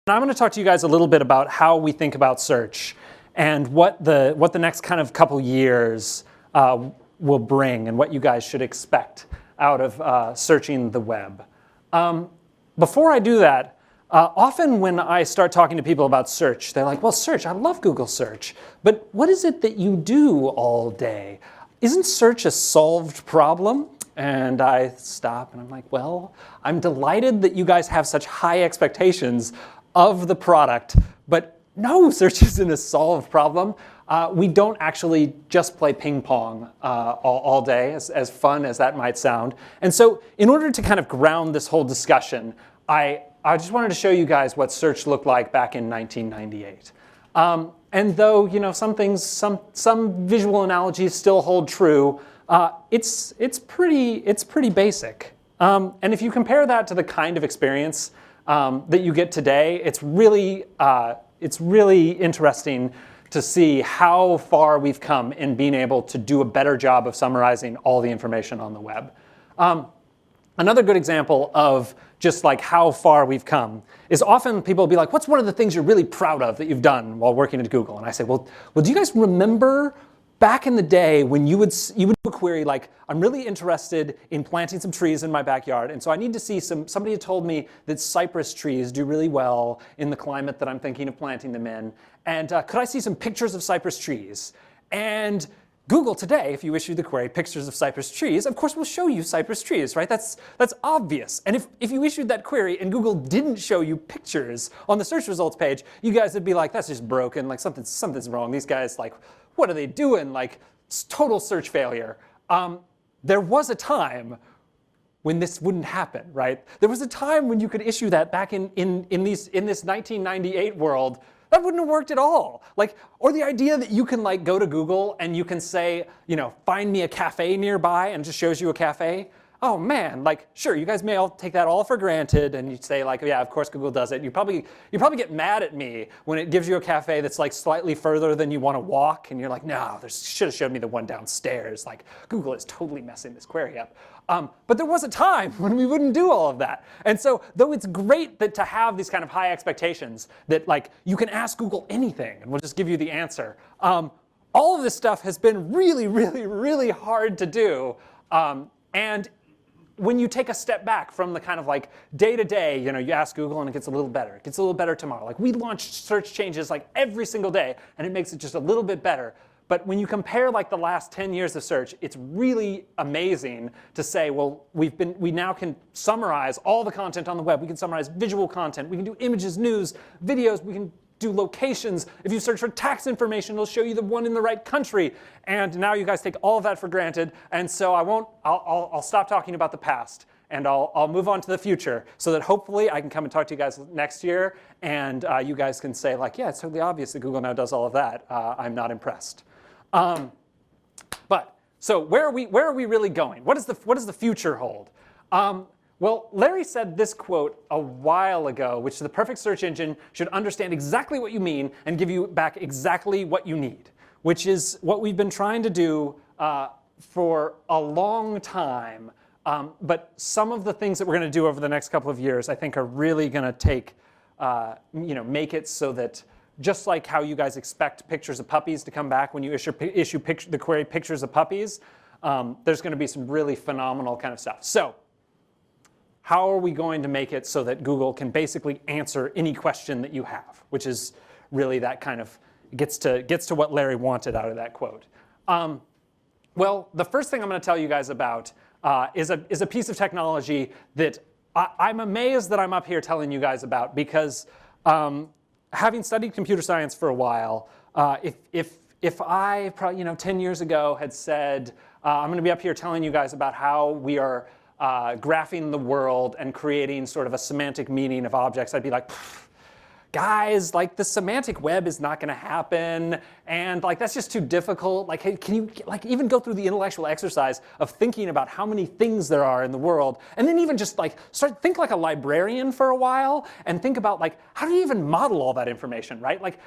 I'm going to talk to you guys a little bit about how we think about search and what the next kind of couple years will bring and what you guys should expect out of searching the web. Before I do that, often when I start talking to people about search, they're like, well, search, I love Google search, but what is it that you do all day? Isn't search a solved problem? And I stop and I'm like, well, I'm delighted that you guys have such high expectations of the product, but no, search isn't a solved problem. We don't actually just play ping pong all day, as fun as that might sound. And so in order to kind of ground this whole discussion, I just wanted to show you guys what search looked like back in 1998. And though some visual analogies still hold true, it's pretty basic. And if you compare that to the kind of experience that you get today, it's really interesting to see how far we've come in being able to do a better job of summarizing all the information on the web. Another good example of just like how far we've come is often people will be like, what's one of the things you're really proud of that you've done while working at Google? And I say, well, do you guys remember back in the day when you would do a query like, I'm really interested in planting some trees in my backyard, and so I need to see somebody had told me that cypress trees do really well in the climate that I'm thinking of planting them in, and could I see some pictures of cypress trees? And Google today, if you issue the query, pictures of cypress trees, of course will show you cypress trees, right? That's obvious. And if you issued that query and Google didn't show you pictures on the search results page, you guys would be like, that's just broken, like something's wrong. These guys, like, what are they doing? Like, it's total search failure. There was a time when this wouldn't happen, right? There was a time when you could issue that back in this 1998 world. That wouldn't have worked at all. Like, or the idea that you can like go to Google and you can say, find me a cafe nearby, and it just shows you a cafe. Oh man, like, sure, you guys may all take that all for granted, and you say like, yeah, of course Google does it. You probably get mad at me when it gives you a cafe that's like slightly further than you want to walk, and you're like, no, they should have showed me the one downstairs. Like, Google is totally messing this query up. But there was a time when we wouldn't do all of that. And so, though it's great that to have these kind of high expectations that like you can ask Google anything and we'll just give you the answer, all of this stuff has been really, really, really hard to do. And when you take a step back from the kind of like day-to-day, you ask Google and it gets a little better. It gets a little better tomorrow. Like, we launch search changes like every single day, and it makes it just a little bit better. But when you compare like the last 10 years of search, it's really amazing to say, well, we now can summarize all the content on the web. We can summarize visual content. We can do images, news, videos. We can do locations. If you search for tax information, it'll show you the one in the right country. And now you guys take all of that for granted. And so I'll stop talking about the past, and I'll move on to the future, so that hopefully I can come and talk to you guys next year, and you guys can say like, yeah, it's totally obvious that Google now does all of that. I'm not impressed. But so where are we really going? What does the future hold? Well, Larry said this quote a while ago, which the perfect search engine should understand exactly what you mean and give you back exactly what you need, which is what we've been trying to do for a long time. But some of the things that we're going to do over the next couple of years, I think, are really going to make it so that just like how you guys expect pictures of puppies to come back when you issue the query pictures of puppies, there's going to be some really phenomenal kind of stuff. So how are we going to make it so that Google can basically answer any question that you have, which is really that kind of gets to what Larry wanted out of that quote. Well, the first thing I'm going to tell you guys about is a piece of technology that I'm amazed that I'm up here telling you guys about, because having studied computer science for a while, if I probably 10 years ago had said I'm going to be up here telling you guys about how we are graphing the world and creating sort of a semantic meaning of objects, I'd be like, guys, like the semantic web is not going to happen, and like that's just too difficult. Like, hey, can you like even go through the intellectual exercise of thinking about how many things there are in the world, and then even just like think like a librarian for a while and think about like how do you even model all that information, right? Like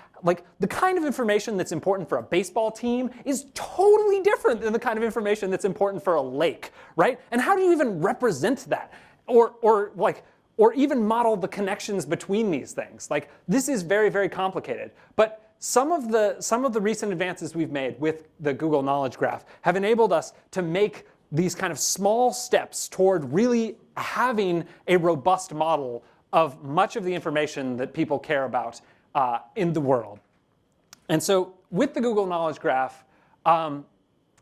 the kind of information that's important for a baseball team is totally different than the kind of information that's important for a lake, right? And how do you even represent that? Or or even model the connections between these things. Like, this is very, very complicated. But some of the recent advances we've made with the Google Knowledge Graph have enabled us to make these kind of small steps toward really having a robust model of much of the information that people care about in the world. And so with the Google Knowledge Graph,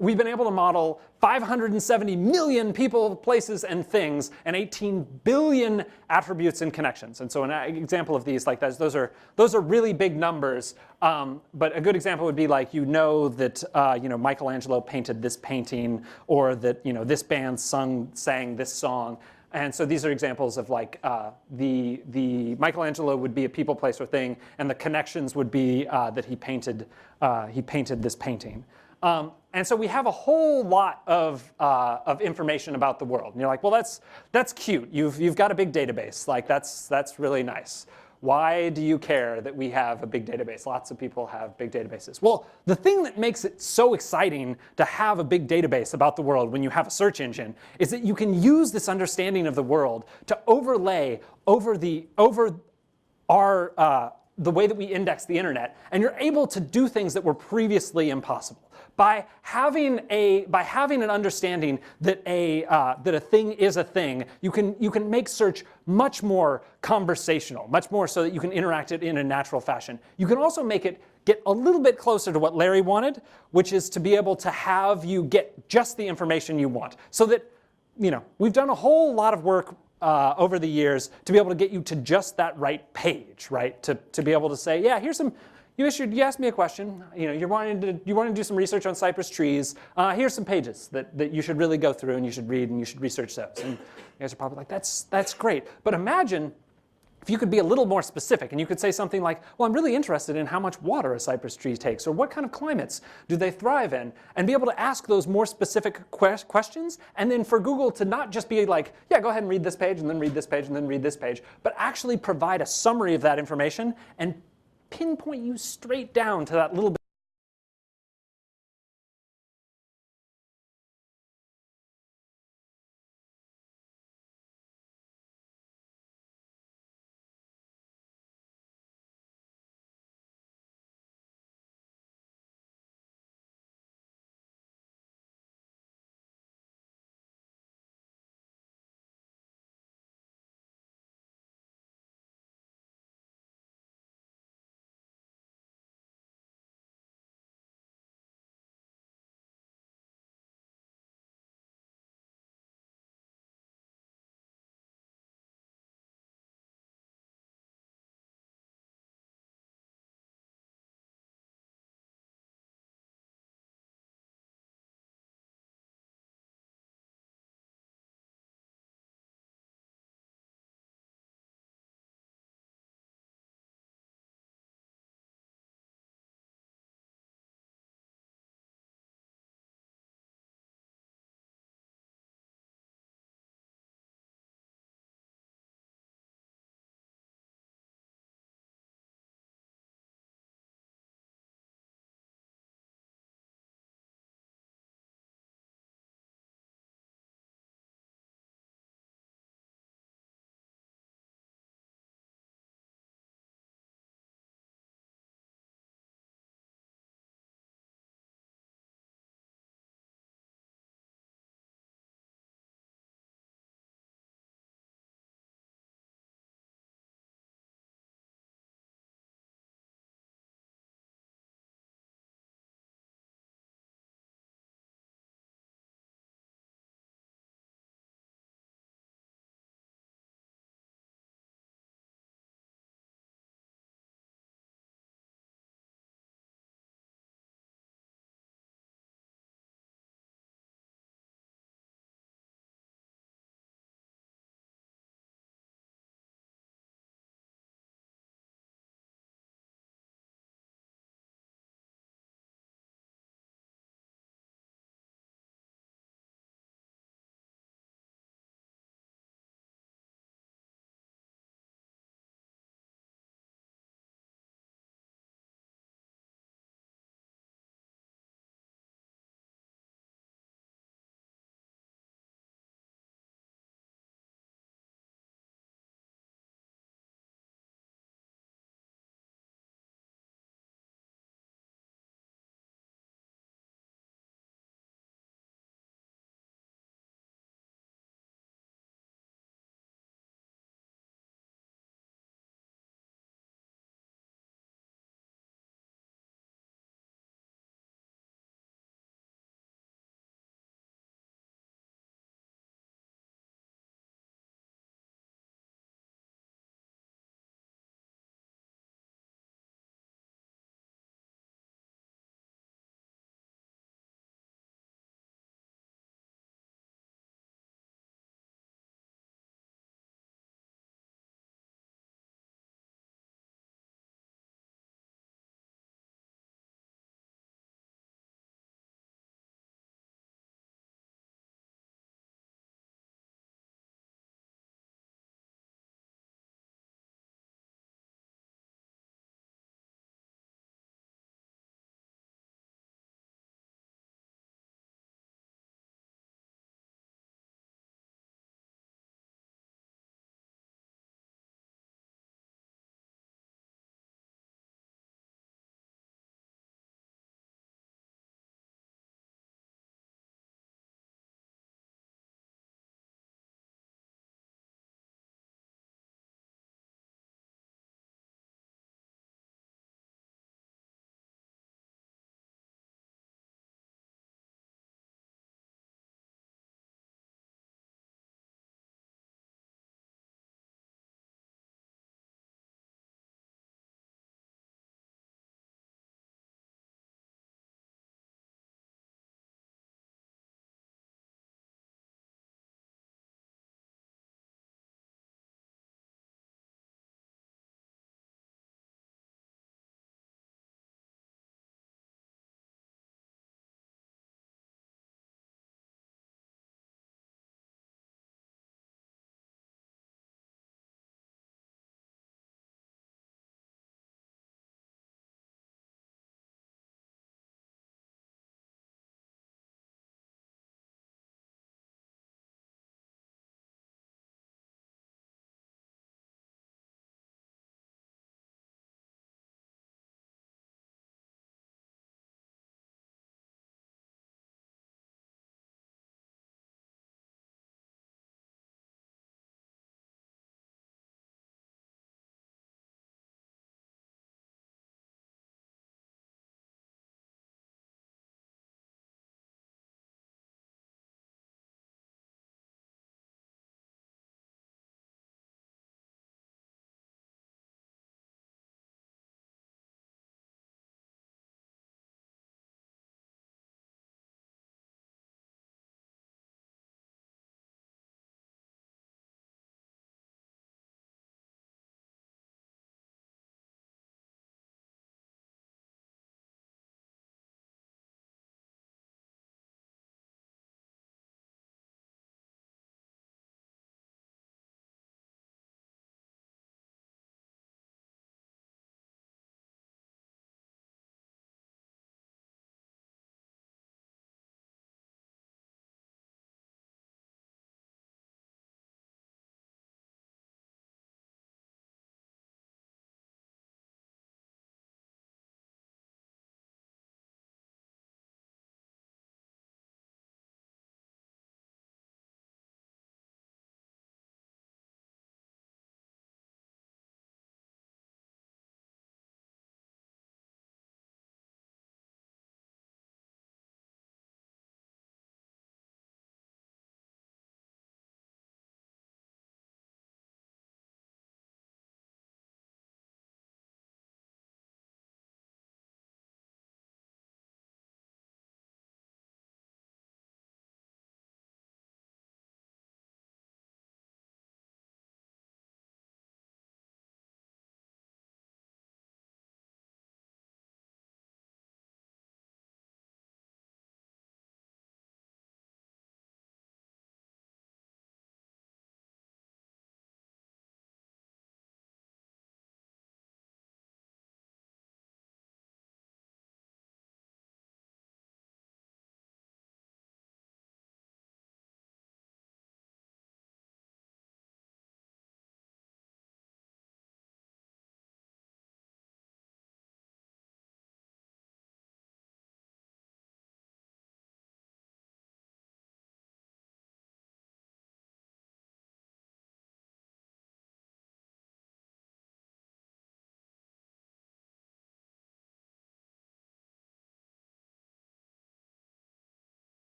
we've been able to model 570 million people, places, and things, and 18 billion attributes and connections. And so an example of these, like that, those are really big numbers. But a good example would be like, that Michelangelo painted this painting, or that this band sang this song. And so these are examples of like the Michelangelo would be a people, place, or thing, and the connections would be that he painted this painting. And so we have a whole lot of information about the world. And you're like, well, that's cute. You've got a big database. Like that's really nice. Why do you care that we have a big database? Lots of people have big databases. Well, the thing that makes it so exciting to have a big database about the world when you have a search engine is that you can use this understanding of the world to overlay over the way that we index the internet, and you're able to do things that were previously impossible. By having an understanding that a thing is a thing, you can make search much more conversational, much more so that you can interact it in a natural fashion. You can also make it get a little bit closer to what Larry wanted, which is to be able to have you get just the information you want. So that, we've done a whole lot of work over the years to be able to get you to just that right page, right? To be able to say, yeah, here's some. You asked me a question. You wanted to do some research on cypress trees. Here's some pages that you should really go through and you should read and you should research those. And you guys are probably like, that's great. But imagine if you could be a little more specific and you could say something like, well, I'm really interested in how much water a cypress tree takes, or what kind of climates do they thrive in, and be able to ask those more specific questions, and then for Google to not just be like, yeah, go ahead and read this page, and then read this page, and then read this page, but actually provide a summary of that information and pinpoint you straight down to that little bit